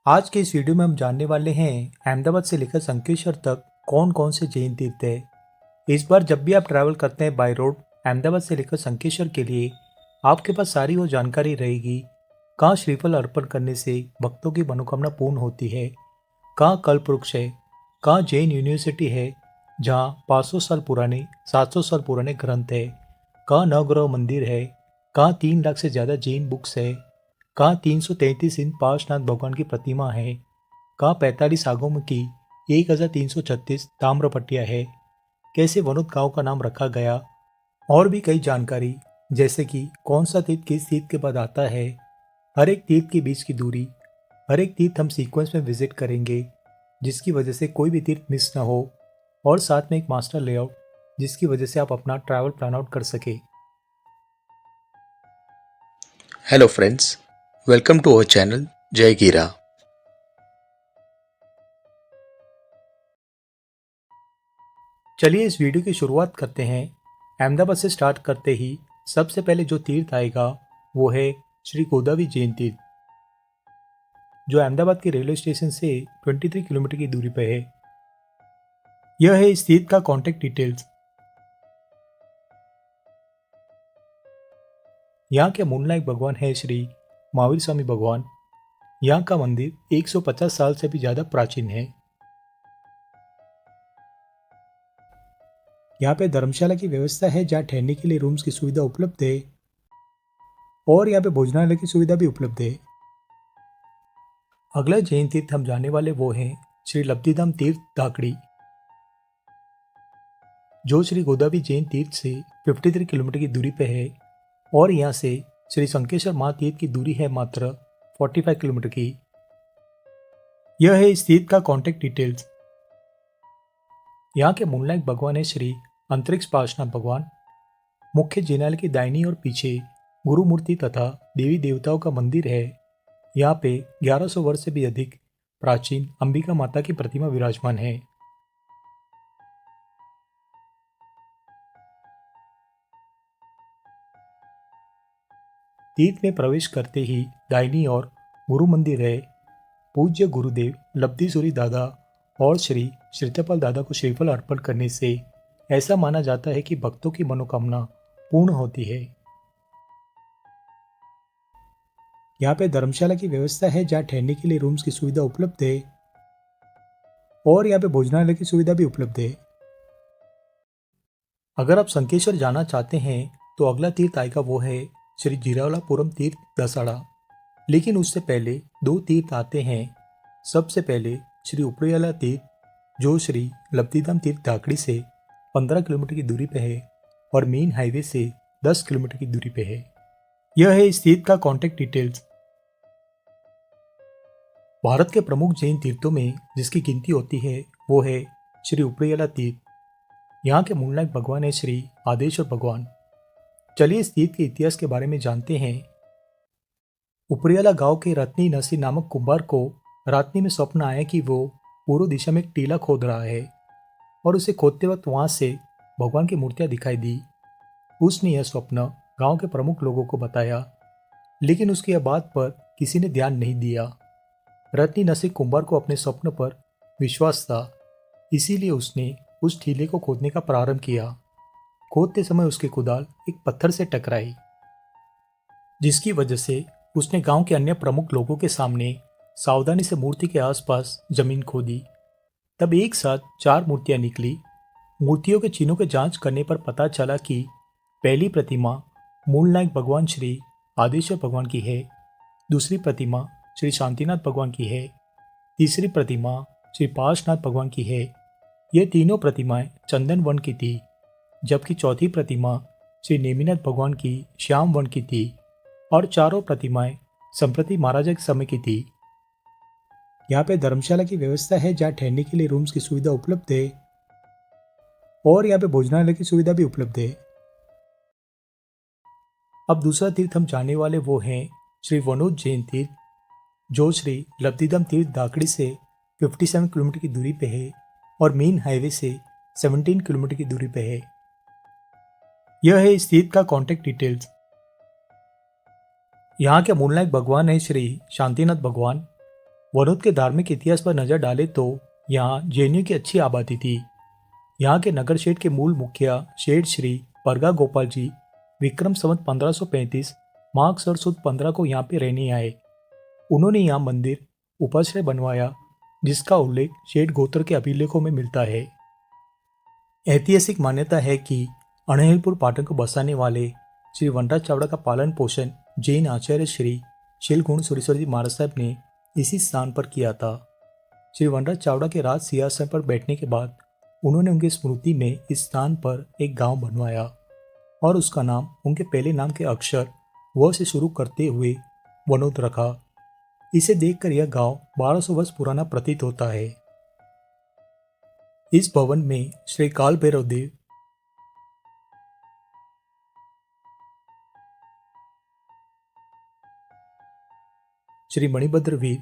आज के इस वीडियो में हम जानने वाले हैं अहमदाबाद से लेकर संकेश्वर तक कौन कौन से जैन तीर्थ है। इस बार जब भी आप ट्रैवल करते हैं बाय रोड अहमदाबाद से लेकर संकेश्वर के लिए, आपके पास सारी वो जानकारी रहेगी। कहाँ श्रीफल अर्पण करने से भक्तों की मनोकामना पूर्ण होती है, कहाँ कल्पवृक्ष है, कहाँ जैन यूनिवर्सिटी है जहाँ 500 साल पुराने 700 साल पुराने ग्रंथ है, कहाँ नवग्रह मंदिर है, कहाँ 3 लाख से ज़्यादा जैन बुक्स है, कहाँ 333 इंच पार्श्वनाथ भगवान की प्रतिमा है, कहाँ 45 आगमों की 1336 ताम्र पट्टियाँ है, कैसे वनोद गांव का नाम रखा गया, और भी कई जानकारी जैसे कि कौन सा तीर्थ किस तीर्थ के बाद आता है, हर एक तीर्थ के बीच की दूरी, हर एक तीर्थ हम सीक्वेंस में विजिट करेंगे जिसकी वजह से कोई भी तीर्थ मिस ना हो, और साथ में एक मास्टर लेआउट जिसकी वजह से आप अपना ट्रैवल प्लान आउट कर सके। Hello friends, welcome to our channel Jai Gira. चलिए इस वीडियो की शुरुआत करते हैं। अहमदाबाद से स्टार्ट करते ही सबसे पहले जो तीर्थ आएगा वो है श्री गोदावरी जैन तीर्थ, जो अहमदाबाद के रेलवे स्टेशन से 23 किलोमीटर की दूरी पर है। यह है इस तीर्थ का कॉन्टेक्ट डिटेल्स। यहाँ के मूलनायक भगवान है श्री महावीर स्वामी भगवान। यहाँ का मंदिर 150 साल से भी ज्यादा प्राचीन है। यहाँ पे धर्मशाला की व्यवस्था है जहाँ ठहरने के लिए रूम्स की सुविधा उपलब्ध है, और यहाँ पे भोजनालय की सुविधा भी उपलब्ध है। अगला जैन तीर्थ हम जाने वाले वो हैं श्री लब्धिधाम तीर्थ धाकड़ी, जो श्री गोदावरी जैन तीर्थ से 53 किलोमीटर की दूरी पे है, और यहाँ से श्री संकेश्वर महातीर्थ की दूरी है मात्र 45 किलोमीटर की। यह है इस तीर्थ का कॉन्टेक्ट डिटेल्स। यहाँ के मूलनायक भगवान है श्री अंतरिक्ष पार्श्वनाथ भगवान। मुख्य जिनालय की दाहिनी और पीछे गुरु मूर्ति तथा देवी देवताओं का मंदिर है। यहाँ पे 1100 वर्ष से भी अधिक प्राचीन अंबिका माता की प्रतिमा विराजमान है। तीर्थ में प्रवेश करते ही दाहिनी ओर गुरु मंदिर है। पूज्य गुरुदेव लब्धिसूरी दादा और श्री श्रीतपाल दादा को श्रीफल अर्पण करने से ऐसा माना जाता है कि भक्तों की मनोकामना पूर्ण होती है। यहाँ पे धर्मशाला की व्यवस्था है जहाँ ठहरने के लिए रूम्स की सुविधा उपलब्ध है, और यहाँ पे भोजनालय की सुविधा भी उपलब्ध है। अगर आप संकेश्वर जाना चाहते हैं तो अगला तीर्थ आएगा वो है श्री जिरावलापुरम तीर्थ दसाड़ा। लेकिन उससे पहले दो तीर्थ आते हैं। सबसे पहले श्री उपरियाला तीर्थ, जो श्री लब्धिधाम तीर्थ धाकड़ी से 15 किलोमीटर की दूरी पे है और मेन हाईवे से 10 किलोमीटर की दूरी पे है। यह है इस तीर्थ का कॉन्टेक्ट डिटेल्स। भारत के प्रमुख जैन तीर्थों में जिसकी गिनती होती है वो है श्री उपरियाला तीर्थ। यहाँ के मूलनायक भगवान है श्री आदेश्वर भगवान। चलिए इस तीर्थ के इतिहास के बारे में जानते हैं। उपरियाला गांव के रत्नी नसी नामक कुंभार को रात्रि में स्वप्न आया कि वो पूर्व दिशा में एक टीला खोद रहा है, और उसे खोदते वक्त वहां से भगवान की मूर्तियां दिखाई दी। उसने यह स्वप्न गांव के प्रमुख लोगों को बताया, लेकिन उसकी यह बात पर किसी ने ध्यान नहीं दिया। रत्नी नसी कुंभार को अपने स्वप्न पर विश्वास था, इसीलिए उसने उस टीले को खोदने का प्रारंभ किया। खोदते समय उसकी कुदाल एक पत्थर से टकराई, जिसकी वजह से उसने गांव के अन्य प्रमुख लोगों के सामने सावधानी से मूर्ति के आसपास जमीन खोदी। तब एक साथ 4 मूर्तियां निकली। मूर्तियों के चिन्हों के जांच करने पर पता चला कि पहली प्रतिमा मूलनायक भगवान श्री आदेश्वर भगवान की है, दूसरी प्रतिमा श्री शांतिनाथ भगवान की है, तीसरी प्रतिमा श्री पार्श्वनाथ भगवान की है। ये तीनों प्रतिमाएं चंदन वन की थी, जबकि चौथी प्रतिमा श्री नेमिनाथ भगवान की श्याम वन की थी, और चारों प्रतिमाएं संप्रति महाराजा के समय की थी। यहाँ पे धर्मशाला की व्यवस्था है जहाँ ठहरने के लिए रूम्स की सुविधा उपलब्ध है, और यहाँ पे भोजनालय की सुविधा भी उपलब्ध है। अब दूसरा तीर्थ हम जाने वाले वो हैं श्री वनोद जैन तीर्थ, जो श्री लब्धिधाम तीर्थ धाकड़ी से 57 किलोमीटर की दूरी पे है और मेन हाईवे से 17 किलोमीटर की दूरी पे है। यह है इस तीर्थ का कॉन्टेक्ट डिटेल्स। यहाँ के मूलनायक भगवान है श्री शांतिनाथ भगवान। वनोद के धार्मिक इतिहास पर नजर डालें तो यहाँ जैनियों की अच्छी आबादी थी। यहाँ के नगर शेठ के मूल मुखिया शेठ श्री परगा गोपाल जी विक्रम संवत 1535 माघ सुद 15 को यहाँ पे रहने आए। उन्होंने यहाँ मंदिर उपाश्रय बनवाया, जिसका उल्लेख शेठ गोत्र के अभिलेखों में मिलता है। ऐतिहासिक मान्यता है कि अणहिलपुर पाटन को बसाने वाले श्री वनराज चावड़ा का पालन पोषण जैन आचार्य श्री शीलगुण सुरेश्वर जी महाराज साहब ने इसी स्थान पर किया था। श्री वनराज चावड़ा के राज सिंहासन पर बैठने के बाद उन्होंने उनकी स्मृति में इस स्थान पर एक गांव बनवाया और उसका नाम उनके पहले नाम के अक्षर व से शुरू करते हुए वनोद रखा। इसे देखकर यह गांव 1200 वर्ष पुराना प्रतीत होता है। इस भवन में श्री काल भैरव देव, श्री मणिभद्र वीर,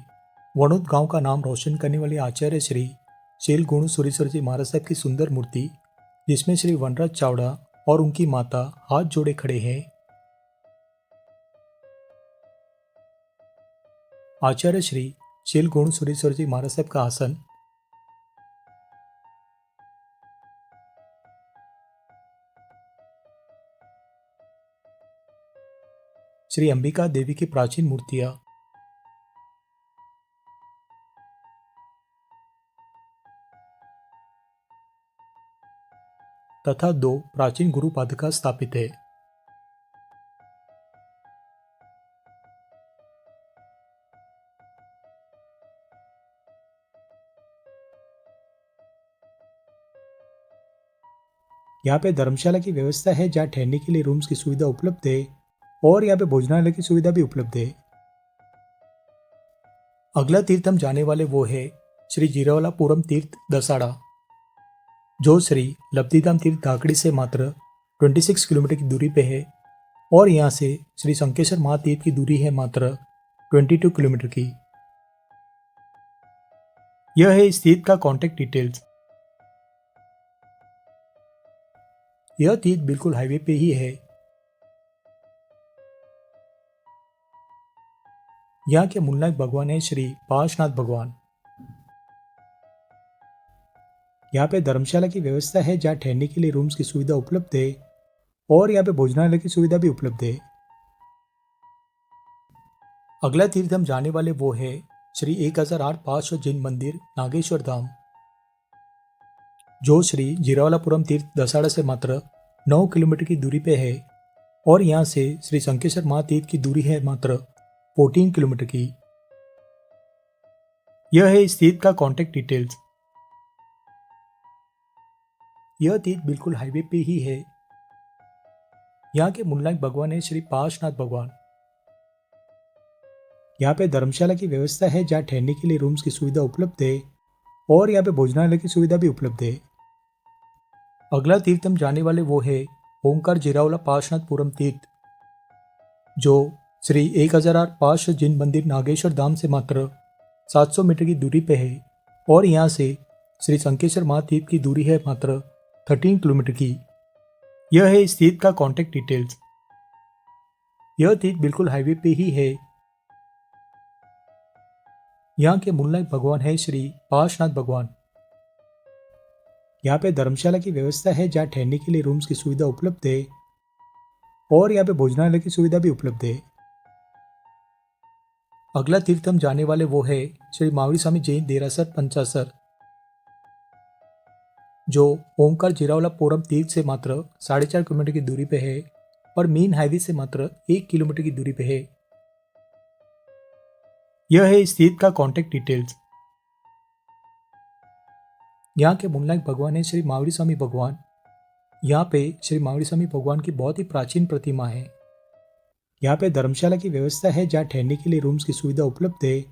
वनोद गांव का नाम रोशन करने वाले आचार्य श्री शील गुण सुरेश्वर जी महाराज साहब की सुंदर मूर्ति, जिसमें श्री वनराज चावड़ा और उनकी माता हाथ जोड़े खड़े हैं, आचार्य श्री शील गुण सुरेश्वर जी महाराज साहब का आसन, श्री अंबिका देवी की प्राचीन मूर्तियां, तथा 2 प्राचीन गुरु पादुका स्थापित है। यहाँ पे धर्मशाला की व्यवस्था है, जहाँ ठहरने के लिए रूम्स की सुविधा उपलब्ध है और यहाँ पे भोजनालय की सुविधा भी उपलब्ध है। अगला तीर्थ हम जाने वाले वो है श्री जीरावलापुरम तीर्थ दसाड़ा, जो श्री लब्धिधाम तीर्थ धाकड़ी से मात्र 26 किलोमीटर की दूरी पे है और यहाँ से श्री शंकेश्वर महातीर्थ की दूरी है मात्र 22 किलोमीटर की। यह है इस तीर्थ का कॉन्टैक्ट डिटेल्स। यह तीर्थ बिल्कुल हाईवे पे ही है। यहाँ के मूलनायक भगवान है श्री पाशनाथ भगवान। यहाँ पे धर्मशाला की व्यवस्था है, जहाँ ठहरने के लिए रूम्स की सुविधा उपलब्ध है और यहाँ पे भोजनालय की सुविधा भी उपलब्ध है। अगला तीर्थ हम जाने वाले वो है श्री 1008 जैन मंदिर नागेश्वर धाम, जो श्री जीरावलापुरम तीर्थ दसाड़ा से मात्र 9 किलोमीटर की दूरी पे है और यहाँ से श्री शंकेश्वर महातीर्थ की दूरी है मात्र 14 किलोमीटर की। यह है इस तीर्थ का कॉन्टैक्ट डिटेल्स। यह तीर्थ बिल्कुल हाईवे पे ही है। यहाँ के मूलनायक भगवान है श्री पाशनाथ भगवान। यहाँ पे धर्मशाला की व्यवस्था है, जहाँ ठहरने के लिए रूम्स की सुविधा उपलब्ध है और यहाँ पे भोजनालय की सुविधा भी उपलब्ध है। अगला तीर्थ हम जाने वाले वो है ओंकार जिरावला पाशनाथपुरम तीर्थ, जो श्री 1008 जैन मंदिर नागेश्वर धाम से मात्र 700 मीटर की दूरी पे है और यहाँ से श्री शंकेश्वर महातीर्थ की दूरी है मात्र 13 किलोमीटर की। यह है इस तीर्थ का कॉन्टैक्ट डिटेल्स। यह तीर्थ बिल्कुल हाईवे पे ही है। यहाँ के मूलनायक भगवान है श्री पाशनाथ भगवान। यहाँ पे धर्मशाला की व्यवस्था है, जहाँ ठहरने के लिए रूम्स की सुविधा उपलब्ध है और यहाँ पे भोजनालय की सुविधा भी उपलब्ध है। अगला तीर्थ हम जाने वाले वो है श्री मावड़ी स्वामी जैन देरासर पंचासर, जो ओंकार जिरावलापुरम तीर्थ से मात्र 4.5 किलोमीटर की दूरी पे है और मेन हाईवे से मात्र 1 किलोमीटर की दूरी पे है। यह है इस तीर्थ का कॉन्टैक्ट डिटेल्स। यहाँ के मूलनायक भगवान है श्री मावड़ी स्वामी भगवान। यहाँ पे श्री मावड़ी स्वामी भगवान की बहुत ही प्राचीन प्रतिमा है। यहाँ पे धर्मशाला की व्यवस्था है, जहाँ ठहरने के लिए रूम्स की सुविधा उपलब्ध है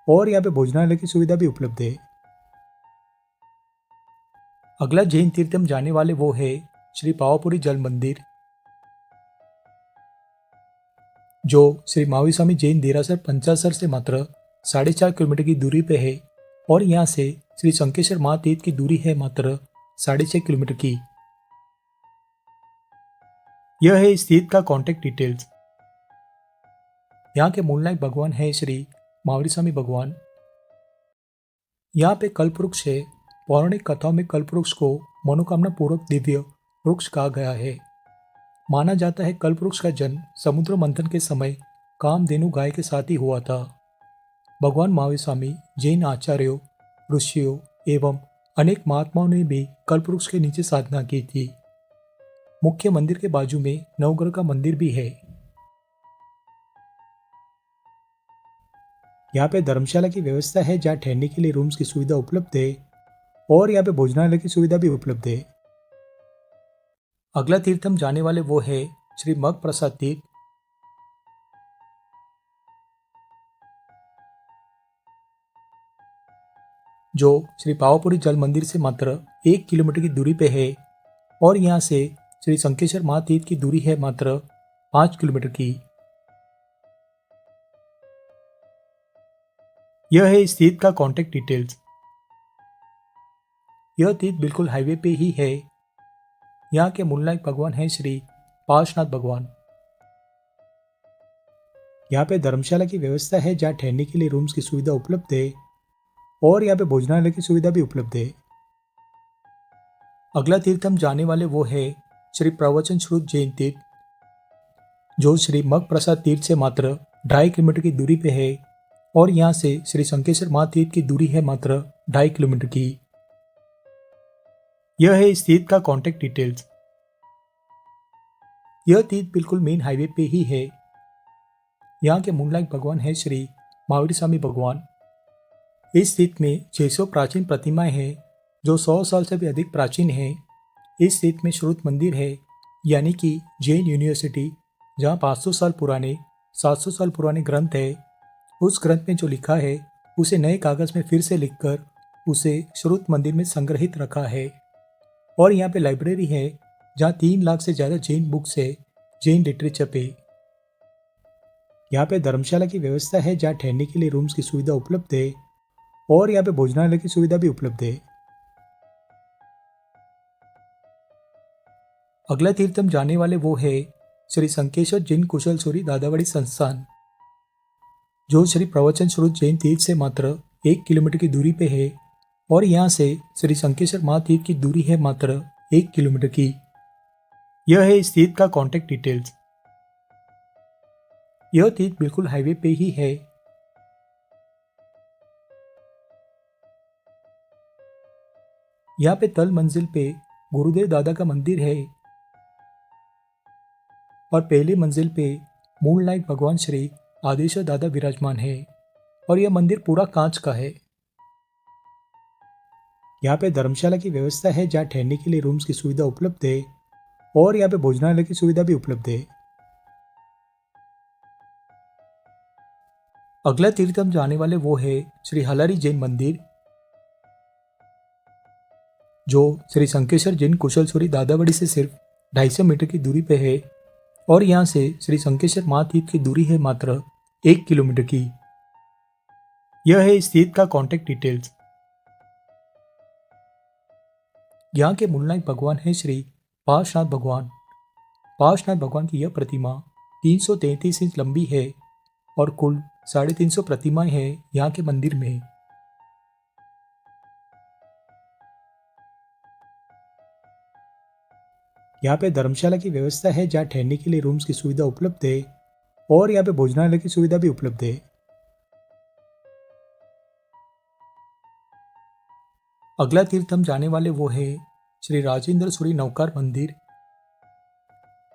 और यहाँ पे भोजनालय की सुविधा भी उपलब्ध है। अगला जैन तीर्थ हम जाने वाले वो है श्री पावापुरी जल मंदिर, जो श्री मावड़ी स्वामी जैन देरासर पंचासर से मात्र 4.5 किलोमीटर की दूरी पे है और यहाँ से श्री शंकेश्वर महातीर्थ की दूरी है मात्र 6.5 किलोमीटर की। यह है इस तीर्थ का कॉन्टैक्ट डिटेल्स। यहाँ के मूलनायक भगवान है श्री मावड़ी स्वामी भगवान। यहाँ पे कल्प वृक्ष है। पौराणिक कथाओं में कल्प वृक्ष को मनोकामना पूर्वक दिव्य वृक्ष कहा गया है। माना जाता है कल्प वृक्ष का जन्म समुद्र मंथन के समय कामधेनु गाय के साथ ही हुआ था। भगवान महावीर स्वामी, जैन आचार्यों, ऋषियों एवं अनेक महात्माओं ने भी कल्प वृक्ष के नीचे साधना की थी। मुख्य मंदिर के बाजू में नवग्रह का मंदिर भी है। यहाँ पे धर्मशाला की व्यवस्था है जहाँ ठहरने के लिए रूम्स की सुविधा उपलब्ध है और यहाँ पे भोजनालय की सुविधा भी उपलब्ध है। अगला तीर्थ हम जाने वाले वो है श्री मग प्रसाद तीर्थ, जो श्री पावापुरी जल मंदिर से मात्र 1 किलोमीटर की दूरी पे है और यहाँ से श्री शंखेश्वर महातीर्थ की दूरी है मात्र 5 किलोमीटर की। यह है इस तीर्थ का कॉन्टैक्ट डिटेल्स। यह तीर्थ बिल्कुल हाईवे पे ही है। यहाँ के मूलनायक भगवान है श्री पार्श्वनाथ भगवान। यहाँ पे धर्मशाला की व्यवस्था है जहाँ ठहरने के लिए रूम्स की सुविधा उपलब्ध है और यहाँ पे भोजनालय की सुविधा भी उपलब्ध है। अगला तीर्थ हम जाने वाले वो है श्री प्रवचन श्रुत जैन तीर्थ, जो श्री मग प्रसाद तीर्थ से मात्र 2.5 किलोमीटर की दूरी पे है और यहाँ से श्री शंखेश्वर महातीर्थ की दूरी है मात्र 2.5 किलोमीटर की। यह है इस तीर्थ का कॉन्टैक्ट डिटेल्स। यह तीर्थ बिल्कुल मेन हाईवे पे ही है। यहाँ के मूलनायक भगवान है श्री मावड़ी स्वामी भगवान। इस तीर्थ में 600 प्राचीन प्रतिमाएं हैं जो 100 साल से भी अधिक प्राचीन हैं। इस तीर्थ में श्रुत मंदिर है, यानी कि जैन यूनिवर्सिटी, जहाँ 500 साल पुराने 700 साल पुराने ग्रंथ है। उस ग्रंथ में जो लिखा है उसे नए कागज में फिर से लिखकर उसे श्रुत मंदिर में संग्रहित रखा है। और यहाँ पे लाइब्रेरी है जहाँ 3 लाख से ज़्यादा जैन बुक्स है, जैन लिटरेचर पे। यहाँ पे धर्मशाला की व्यवस्था है जहाँ ठहरने के लिए रूम्स की सुविधा उपलब्ध है और यहाँ पे भोजनालय की सुविधा भी उपलब्ध है। अगला तीर्थ हम जाने वाले वो है श्री शंखेश्वर जैन कुशल सूरी दादावाड़ी संस्थान, जो श्री प्रवचन श्रुत जैन तीर्थ से मात्र 1 किलोमीटर की दूरी पे है और यहाँ से श्री शंखेश्वर महातीर्थ की दूरी है मात्र 1 किलोमीटर की। यह है इस तीर्थ का कॉन्टैक्ट डिटेल्स। यह तीर्थ बिल्कुल हाईवे पे ही है। यहाँ पे तल मंजिल पे गुरुदेव दादा का मंदिर है और पहली मंजिल पे मूल नायक भगवान श्री आदेश्वर दादा विराजमान है और यह मंदिर पूरा कांच का है। यहाँ पे धर्मशाला की व्यवस्था है जहाँ ठहरने के लिए रूम्स की सुविधा उपलब्ध है और यहाँ पे भोजनालय की सुविधा भी उपलब्ध है। अगला तीर्थ हम जाने वाले वो है श्री हलारी जैन मंदिर, जो श्री शंखेश्वर जैन कुशल सूरी दादावाड़ी से सिर्फ 250 मीटर की दूरी पे है और यहाँ से श्री शंखेश्वर महातीर्थ की दूरी है मात्र 1 किलोमीटर की। यह है इस तीर्थ का कॉन्टैक्ट डिटेल्स। यहाँ के मूलनायक भगवान है श्री पार्श्वनाथ भगवान। पार्श्वनाथ भगवान की यह प्रतिमा 333 इंच लंबी है और कुल 350 प्रतिमाएं हैं यहाँ के मंदिर में। यहाँ पे धर्मशाला की व्यवस्था है जहाँ ठहरने के लिए रूम्स की सुविधा उपलब्ध है और यहाँ पे भोजनालय की सुविधा भी उपलब्ध है। अगला तीर्थ हम जाने वाले वो है श्री राजेंद्र सूरी नवकार मंदिर,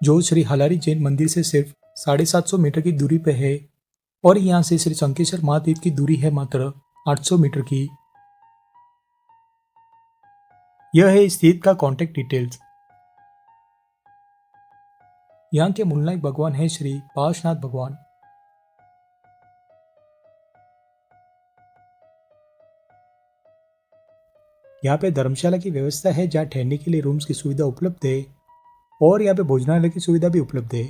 जो श्री हलारी जैन मंदिर से सिर्फ 750 मीटर की दूरी पे है और यहाँ से श्री शंखेश्वर महातीर्थ की दूरी है मात्र 800 मीटर की। यह है इस तीर्थ का कॉन्टैक्ट डिटेल्स। यहाँ के मूलनायक भगवान है श्री पार्श्वनाथ भगवान। यहाँ पे धर्मशाला की व्यवस्था है जहाँ ठहरने के लिए रूम्स की सुविधा उपलब्ध है और यहाँ पे भोजनालय की सुविधा भी उपलब्ध है।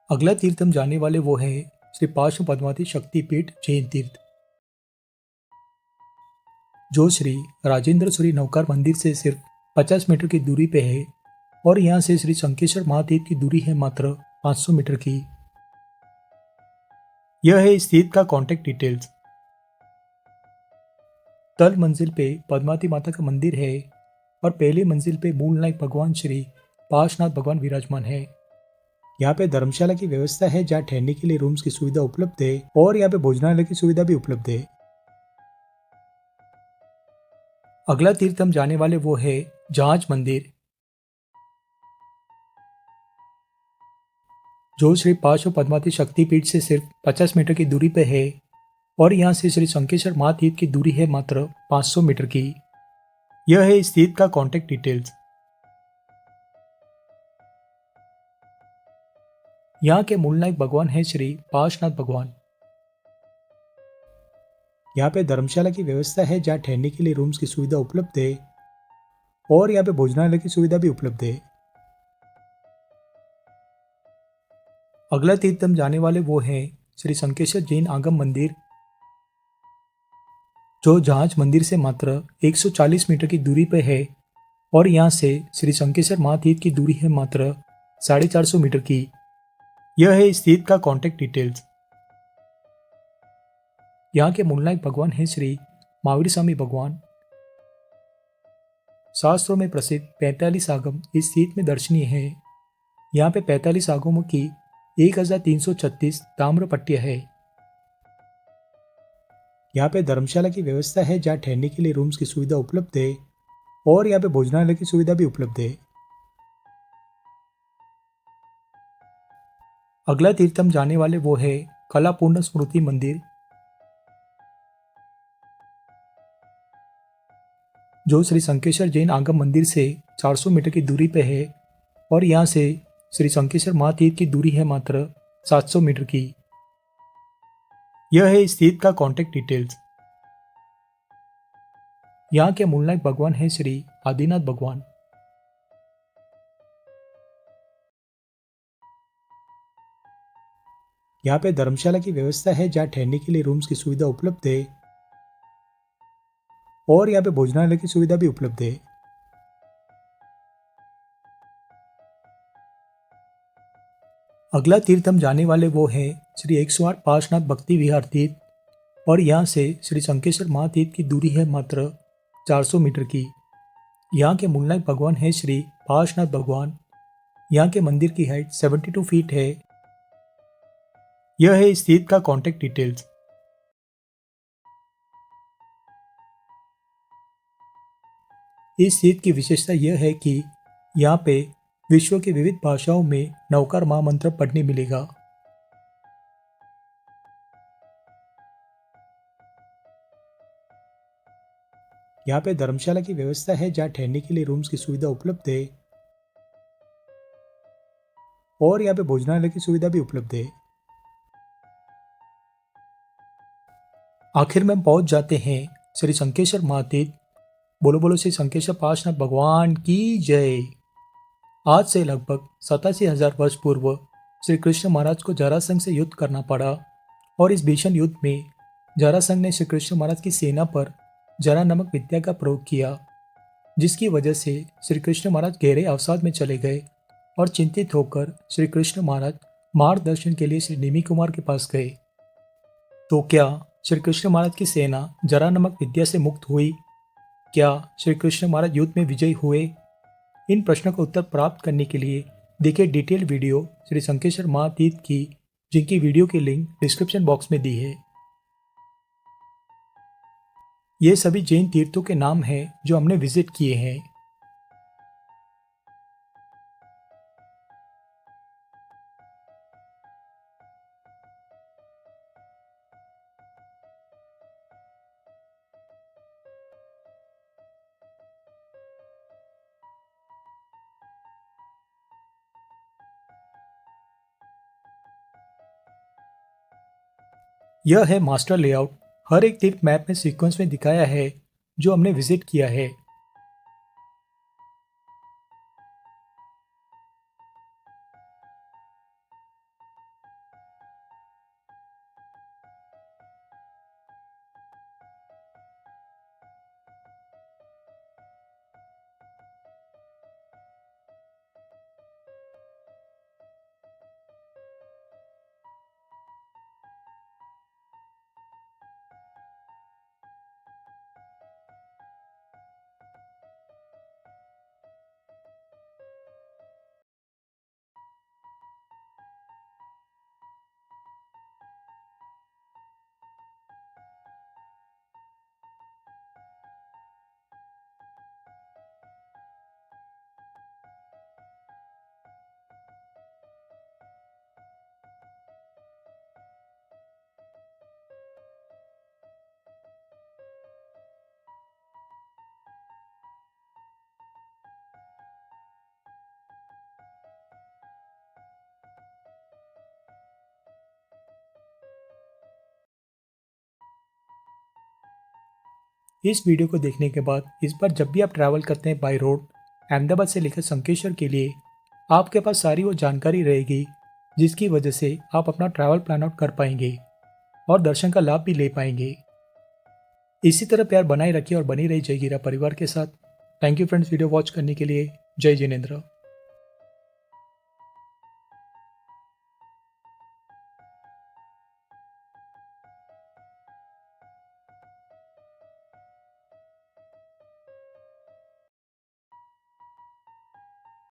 अगला तीर्थ हम जाने वाले वो है श्री पार्श्व पद्मावती शक्तिपीठ जैन तीर्थ, जो श्री राजेंद्र सूरी नवकार मंदिर से सिर्फ 50 मीटर की दूरी पे है और यहाँ से श्री शंखेश्वर महातीर्थ की दूरी है मात्र 500 मीटर की। यह है इस तीर्थ का कॉन्टेक्ट डिटेल्स। तल मंजिल पे पद्मावती माता का मंदिर है और पहली मंजिल पे मूल नायक भगवान श्री पार्श्वनाथ भगवान विराजमान है। यहाँ पे धर्मशाला की व्यवस्था है जहाँ ठहरने के लिए रूम्स की सुविधा उपलब्ध है और यहाँ पे भोजनालय की सुविधा भी उपलब्ध है। अगला तीर्थ हम जाने वाले वो है जहाज मंदिर, जो श्री पार्श्व पद्मावती शक्तिपीठ से सिर्फ 50 मीटर की दूरी पे है और यहाँ से श्री शंकेश्वर महातीर्थ की दूरी है मात्र 500 मीटर की। यह है इस तीर्थ का कॉन्टेक्ट डिटेल्स। यहाँ के मूल नायक भगवान है श्री पार्श्वनाथ भगवान। यहाँ पे धर्मशाला की व्यवस्था है जहाँ ठहरने के लिए रूम्स की सुविधा उपलब्ध है और यहाँ पे भोजनालय की सुविधा भी उपलब्ध है। अगला तीर्थ हम जाने वाले वो है श्री शंकेश्वर जैन आगम मंदिर, जो जहाज मंदिर से मात्र 140 मीटर की दूरी पर है और यहाँ से श्री शंकेश्वर महातीर्थ की दूरी है मात्र 450 मीटर की। यह है इस तीर्थ का कॉन्टेक्ट डिटेल्स। यहाँ के मूल नायक भगवान है श्री महावीर स्वामी भगवान। शास्त्रों में प्रसिद्ध 45 आगम इस तीर्थ में दर्शनीय है। यहाँ पे 45 आगमों की 1336 ताम्र पट्टियां है। यहाँ पे धर्मशाला की व्यवस्था है जहाँ ठहरने के लिए रूम्स की सुविधा उपलब्ध है और यहाँ पे भोजनालय की सुविधा भी उपलब्ध है। अगला तीर्थ हम जाने वाले वो है कलापूर्ण स्मृति मंदिर, जो श्री शंकेश्वर जैन आगम मंदिर से 400 मीटर की दूरी पे है और यहाँ से श्री शंकेश्वर महातीर्थ की दूरी है मात्र 700 मीटर की। यह है इस तीर्थ का कॉन्टेक्ट डिटेल्स। यहाँ के मूल नायक भगवान है श्री आदिनाथ भगवान। यहाँ पे धर्मशाला की व्यवस्था है जहाँ ठहरने के लिए रूम्स की सुविधा उपलब्ध है और यहाँ पे भोजनालय की सुविधा भी उपलब्ध है। अगला तीर्थ हम जाने वाले वो है श्री 108 पार्श्वनाथ भक्ति विहार तीर्थ और यहाँ से श्री शंकेश्वर महातीर्थ की दूरी है मात्र 400 मीटर की। यहाँ के मूल नायक भगवान है श्री पार्श्वनाथ भगवान। यहाँ के मंदिर की हाइट 72 फीट है। यह है इस तीर्थ का कॉन्टेक्ट डिटेल्स। इस तीर्थ की विशेषता यह है कि यहाँ पे विश्व की विविध भाषाओं में नवकार महामंत्र पढ़ने मिलेगा। यहाँ पे धर्मशाला की व्यवस्था है जहाँ ठहरने के लिए रूम्स की सुविधा उपलब्ध है और यहाँ पे भोजनालय की सुविधा भी उपलब्ध है। आखिर में हम पहुंच जाते हैं श्री शंकेश्वर महातीर्थ। बोलो बोलो श्री शंकेश्वर पार्श्वनाथ भगवान की जय। आज से लगभग 87,000 वर्ष पूर्व श्री कृष्ण महाराज को जरासंध से युद्ध करना पड़ा और इस भीषण युद्ध में जरासंध ने श्री कृष्ण महाराज की सेना पर जरा नामक विद्या का प्रयोग किया, जिसकी वजह से श्री कृष्ण महाराज गहरे अवसाद में चले गए और चिंतित होकर श्री कृष्ण महाराज मार्गदर्शन के लिए श्री निमि कुमार के पास गए। तो क्या श्री कृष्ण महाराज की सेना जरा नामक विद्या से मुक्त हुई? क्या श्री कृष्ण महाराज युद्ध में विजयी हुए? इन प्रश्नों का उत्तर प्राप्त करने के लिए देखिए डिटेल वीडियो श्री शंकेश्वर महातीर्थ की, जिनकी वीडियो की लिंक डिस्क्रिप्शन बॉक्स में दी है। ये सभी जैन तीर्थों के नाम हैं जो हमने विजिट किए हैं। यह है मास्टर लेआउट। हर एक तीर्थ मैप में सीक्वेंस में दिखाया है जो हमने विजिट किया है। इस वीडियो को देखने के बाद इस बार जब भी आप ट्रैवल करते हैं बाय रोड अहमदाबाद से लेकर शंकेश्वर के लिए, आपके पास सारी वो जानकारी रहेगी जिसकी वजह से आप अपना ट्रैवल प्लान आउट कर पाएंगे और दर्शन का लाभ भी ले पाएंगे। इसी तरह प्यार बनाए रखिए और बनी रही जय गिरा परिवार के साथ। Thank you friends video watch करने के लिए। जय जिनेंद्र।